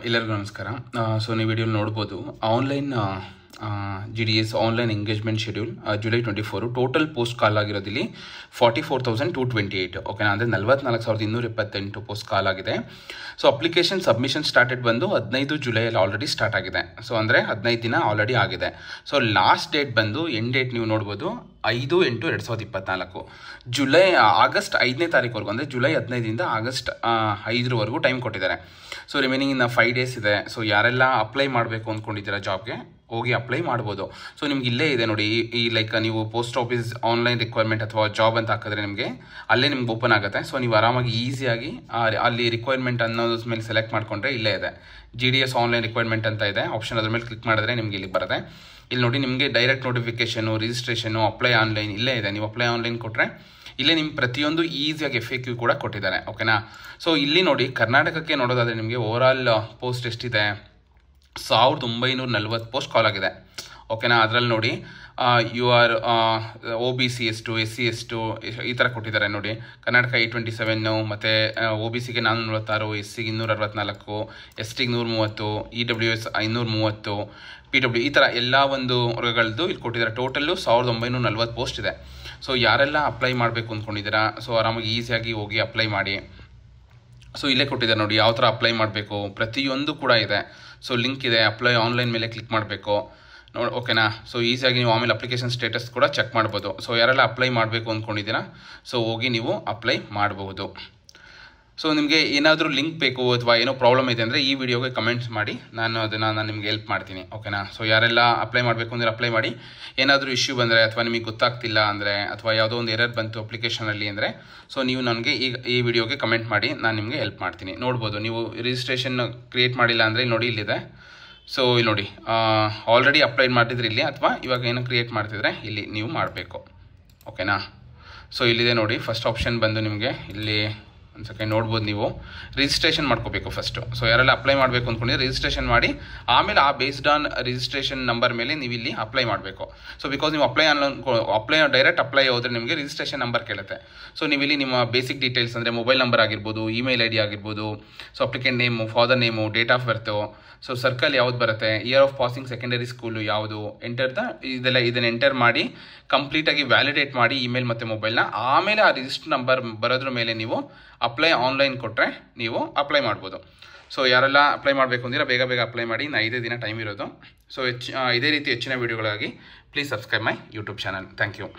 ಎಲ್ಲರಿಗೂ ನಮಸ್ಕಾರ. ಸೊ ನೀವು ವಿಡಿಯೋ ನೋಡ್ಬೋದು. Online GDS online engagement schedule July 24 total post call ಆಗಿರೋದಿಲ್ಲಿ 44,228. ಓಕೆನಾ, ಅಂದರೆ 44,228 ಪೋಸ್ಟ್ ಕಾಲ್ ಆಗಿದೆ. ಸೊ ಅಪ್ಲಿಕೇಶನ್ ಸಬ್ಮಿಷನ್ ಸ್ಟಾರ್ಟೆಡ್ ಬಂದು 15 ಜುಲೈಯಲ್ಲಿ ಆಲ್ರೆಡಿ ಸ್ಟಾರ್ಟ್ ಆಗಿದೆ. ಸೊ ಅಂದರೆ 15 ದಿನ ಆಲ್ರೆಡಿ ಆಗಿದೆ. ಸೊ ಲಾಸ್ಟ್ ಡೇಟ್ ಬಂದು ಎಂಡ್ ಡೇಟ್ ನೀವು ನೋಡ್ಬೋದು 5/8/2024. ಆಗಸ್ಟ್ 5ನೇ ತಾರೀಕುವರೆಗೂ, ಅಂದರೆ ಜುಲೈ 15ರಿಂದ ಆಗಸ್ಟ್ 5ರವರೆಗೂ ಟೈಮ್ ಕೊಟ್ಟಿದ್ದಾರೆ. ಸೊ ರಿಮೈನಿಂಗ್ ಇನ್ನು 5 ಡೇಸ್ ಇದೆ. ಸೊ ಯಾರೆಲ್ಲ ಅಪ್ಲೈ ಮಾಡಬೇಕು ಅಂದ್ಕೊಂಡಿದ್ದೀರಾ ಜಾಬ್ಗೆ ಹೋಗಿ ಅಪ್ಲೈ ಮಾಡ್ಬೋದು. ಸೊ ನಿಮ್ಗೆ ಇಲ್ಲೇ ಇದೆ ನೋಡಿ, ಈ ಲೈಕ್ ನೀವು ಪೋಸ್ಟ್ ಆಫೀಸ್ ಆನ್ಲೈನ್ ರಿಕ್ವೈರ್ಮೆಂಟ್ ಅಥವಾ ಜಾಬ್ ಅಂತ ಹಾಕಿದ್ರೆ ನಿಮಗೆ ಅಲ್ಲೇ ನಿಮ್ಗೆ ಓಪನ್ ಆಗುತ್ತೆ. ಸೊ ನೀವು ಆರಾಮಾಗಿ ಈಸಿಯಾಗಿ ಅಲ್ಲಿ ರಿಕ್ವೈರ್ಮೆಂಟ್ ಅನ್ನೋದ್ರ ಮೇಲೆ ಸೆಲೆಕ್ಟ್ ಮಾಡಿಕೊಂಡ್ರೆ ಇಲ್ಲೇ ಇದೆ GDS ಆನ್ಲೈನ್ ರಿಕ್ವೈರ್ಮೆಂಟ್ ಅಂತ ಇದೆ ಆಪ್ಷನ್. ಅದ್ರ ಮೇಲೆ ಕ್ಲಿಕ್ ಮಾಡಿದ್ರೆ ನಿಮಗೆ ಇಲ್ಲಿ ಬರುತ್ತೆ. ಇಲ್ಲಿ ನೋಡಿ ನಿಮಗೆ direct notification, registration, apply online ಇಲ್ಲೇ ಇದೆ. ನೀವು ಅಪ್ಲೈ ಆನ್ಲೈನ್ ಕೊಟ್ಟರೆ ಇಲ್ಲೇ ನಿಮ್ಮ ಪ್ರತಿಯೊಂದು ಈಸಿಯಾಗಿ FAQ ಕೂಡ ಕೊಟ್ಟಿದ್ದಾರೆ. ಓಕೆನಾ. ಸೊ ಇಲ್ಲಿ ನೋಡಿ ಕರ್ನಾಟಕಕ್ಕೆ ನೋಡೋದಾದರೆ ನಿಮಗೆ ಓವರಾಲ್ ಪೋಸ್ಟ್ ಎಷ್ಟಿದೆ, 1940 ಪೋಸ್ಟ್ ಕಾಲ್ ಆಗಿದೆ. ಓಕೆನಾ. ಅದರಲ್ಲಿ ನೋಡಿ UR OBC ಎಷ್ಟು, SC ಎಷ್ಟು, ಈ ಥರ ಕೊಟ್ಟಿದ್ದಾರೆ ನೋಡಿ. ಕರ್ನಾಟಕ 827, ಮತ್ತು OBCಗೆ 446, SCಗೆ 264, STಗೆ 130, EWS 530, PW ಈ ಥರ ಎಲ್ಲ ಒಂದು ವರ್ಗಗಳದ್ದು ಇಲ್ಲಿ ಕೊಟ್ಟಿದ್ದಾರೆ. ಟೋಟಲ್ಲು 1940 ಪೋಸ್ಟ್ ಇದೆ. ಸೊ ಯಾರೆಲ್ಲ ಅಪ್ಲೈ ಮಾಡಬೇಕು ಅಂದ್ಕೊಂಡಿದ್ದೀರಾ, ಸೊ ಆರಾಮಾಗಿ ಈಸಿಯಾಗಿ ಹೋಗಿ ಅಪ್ಲೈ ಮಾಡಿ. ಸೊ ಇಲ್ಲೇ ಕೊಟ್ಟಿದ್ದಾರೆ ನೋಡಿ ಯಾವ ಥರ ಅಪ್ಲೈ ಮಾಡಬೇಕು, ಪ್ರತಿಯೊಂದು ಕೂಡ ಇದೆ. ಸೊ ಲಿಂಕ್ ಇದೆ, ಅಪ್ಲೈ ಆನ್ಲೈನ್ ಮೇಲೆ ಕ್ಲಿಕ್ ಮಾಡಬೇಕು ನೋಡಿ. ಓಕೆನಾ. ಸೊ ಈಸಿಯಾಗಿ ನೀವು ಆಮೇಲೆ ಅಪ್ಲಿಕೇಶನ್ ಸ್ಟೇಟಸ್ ಕೂಡ ಚೆಕ್ ಮಾಡ್ಬೋದು. ಸೊ ಯಾರೆಲ್ಲ ಅಪ್ಲೈ ಮಾಡಬೇಕು ಅಂದ್ಕೊಂಡಿದ್ದೀರಾ ಸೊ ಹೋಗಿ ನೀವು ಅಪ್ಲೈ ಮಾಡಬಹುದು. ಸೊ ನಿಮಗೆ ಏನಾದರೂ ಲಿಂಕ್ ಬೇಕು ಅಥವಾ ಏನೋ ಪ್ರಾಬ್ಲಮ್ ಇದೆ ಅಂದರೆ ಈ ವಿಡಿಯೋಗೆ ಕಮೆಂಟ್ಸ್ ಮಾಡಿ, ನಾನು ನಿಮಗೆ ಹೆಲ್ಪ್ ಮಾಡ್ತೀನಿ. ಓಕೆನಾ. ಸೊ ಯಾರೆಲ್ಲ ಅಪ್ಲೈ ಮಾಡಬೇಕು ಅಂದರೆ ಅಪ್ಲೈ ಮಾಡಿ. ಏನಾದರೂ ಇಶ್ಯೂ ಬಂದರೆ ಅಥವಾ ನಿಮಗೆ ಗೊತ್ತಾಗ್ತಿಲ್ಲ ಅಂದರೆ ಅಥವಾ ಯಾವುದೋ ಒಂದು ಎರರ್ ಬಂತು ಅಪ್ಲಿಕೇಶನಲ್ಲಿ ಅಂದರೆ ಸೊ ನೀವು ನನಗೆ ಈ ವಿಡಿಯೋಗೆ ಕಮೆಂಟ್ ಮಾಡಿ, ನಾನು ನಿಮಗೆ ಹೆಲ್ಪ್ ಮಾಡ್ತೀನಿ. ನೋಡ್ಬೋದು ನೀವು ರಿಜಿಸ್ಟ್ರೇಷನ್ ಕ್ರಿಯೇಟ್ ಮಾಡಿಲ್ಲ ಅಂದರೆ ಇಲ್ಲಿ ನೋಡಿ ಇಲ್ಲಿದೆ. ಸೊ ಇಲ್ಲಿ ನೋಡಿ ಆಲ್ರೆಡಿ ಅಪ್ಲೈ ಮಾಡಿದ್ರೆ ಇಲ್ಲಿ, ಅಥವಾ ಇವಾಗ ಏನೋ ಕ್ರಿಯೇಟ್ ಮಾಡ್ತಿದ್ರೆ ಇಲ್ಲಿ ನೀವು ಮಾಡಬೇಕು. ಓಕೆನಾ. ಸೊ ಇಲ್ಲಿದೆ ನೋಡಿ ಫಸ್ಟ್ ಆಪ್ಷನ್ ಬಂದು ನಿಮಗೆ ಇಲ್ಲಿ ಒಂದು ಸೆಕೆಂಡ್ ನೋಡ್ಬೋದು. ನೀವು ರಿಜಿಸ್ಟ್ರೇಷನ್ ಮಾಡ್ಕೋಬೇಕು ಫಸ್ಟು. ಸೊ ಯಾರೆಲ್ಲ ಅಪ್ಲೈ ಮಾಡಬೇಕು ಅಂದ್ಕೊಂಡಿದ್ರೆ ರಿಜಿಸ್ಟ್ರೇಷನ್ ಮಾಡಿ, ಆಮೇಲೆ ಆ ಬೇಸ್ಡ್ ಆನ್ ರಿಜಿಸ್ಟ್ರೇಷನ್ ನಂಬರ್ ಮೇಲೆ ನೀವು ಇಲ್ಲಿ ಅಪ್ಲೈ ಮಾಡಬೇಕು. ಸೊ ಬಿಕಾಸ್ ನೀವು ಡೈರೆಕ್ಟ್ ಅಪ್ಲೈ ಹೋದರೆ ನಿಮಗೆ ರಿಜಿಸ್ಟ್ರೇಷನ್ ನಂಬರ್ ಕೇಳುತ್ತೆ. ಸೊ ನೀವು ಇಲ್ಲಿ ನಿಮ್ಮ ಬೇಸಿಕ್ ಡೀಟೇಲ್ಸ್ ಅಂದರೆ ಮೊಬೈಲ್ ನಂಬರ್ ಆಗಿರ್ಬೋದು, ಇಮೇಲ್ ID ಆಗಿರ್ಬೋದು, so applicant name, father name, date of birth, so circle ಯಾವ್ದು ಬರುತ್ತೆ, year of passing secondary school ಯಾವುದು, ಇದನ್ನು ಎಂಟರ್ ಮಾಡಿ ಕಂಪ್ಲೀಟಾಗಿ ವ್ಯಾಲಿಡೇಟ್ ಮಾಡಿ ಇಮೇಲ್ ಮತ್ತು ಮೊಬೈಲ್ನ. ಆಮೇಲೆ ಆ ರಿಜಿಸ್ಟರ್ ನಂಬರ್ ಬರೋದ್ರ ಮೇಲೆ ನೀವು ಅಪ್ಲೈ ಆನ್ಲೈನ್ ಕೊಟ್ಟರೆ ನೀವು ಅಪ್ಲೈ ಮಾಡ್ಬೋದು. ಸೊ ಯಾರೆಲ್ಲ ಅಪ್ಲೈ ಮಾಡಬೇಕು ಅಂದಿರ ಬೇಗ ಅಪ್ಲೈ ಮಾಡಿ. 5 ದಿನ ಟೈಮ್ ಇರೋದು. ಸೊ ಇದೇ ರೀತಿ ಹೆಚ್ಚಿನ ವೀಡಿಯೋಗಳಾಗಿ please subscribe my YouTube channel. Thank you.